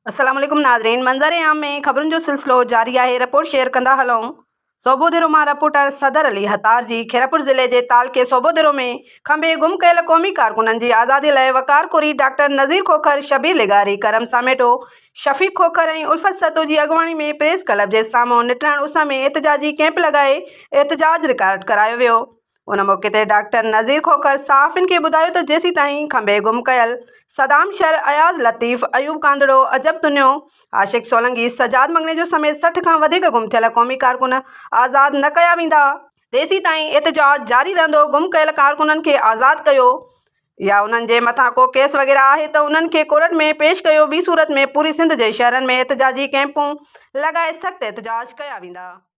अस्सलाम वालेकुम नाज़रीन। मंज़र आम में ख़बरुनि जो सिलसिलो जारी आहे। रिपोर्ट शेयर कंदा हलूं। सोबोदिरो मां रिपोर्टर सदर अली हतार जी खैरपुर ज़िले जे तालके सोबोदिरो में खंबे गुम कयल क़ौमी कारकुननि जी आज़ादी लाइ वकार कोरी डॉक्टर नज़ीर खोखर, शबीर लिगारी, करम सामेटो, शफ़ीक खोखर ऐं उल्फत सतो जी अॻुवाणी में प्रेस क्लब जे साम्हूं निटण उस में एहतिजाजी कैंप लॻाए एहतिजाज रिकॉर्ड करायो वियो। उन मौक़े ते डॉक्टर नज़ीर खोखर सहाफ़ियुनि खे ॿुधायो त जेसीं ताईं खंबे गुम कयल सदाम शर, अयाज़ लतीफ़, अयूब कांदड़ो, अजब तुन्यो, आशिक सोलंकी, सजाद मंगने जो समेत 60 खां वधीक गुम थियल क़ौमी कारकुन आज़ाद न कया वेंदा तेसीं ताईं एहतिजाज जारी रहंदो। गुम कयल कारकुननि खे आज़ाद कयो या उन्हनि जे मथां को केस वग़ैरह आहे त उन्हनि खे कोर्ट में पेश कयो। ॿी सूरत में पूरी सिंध जे शहरनि में एहतिजाजी कैंपूं लॻाए सख़्तु एहतिजाज कया वेंदा।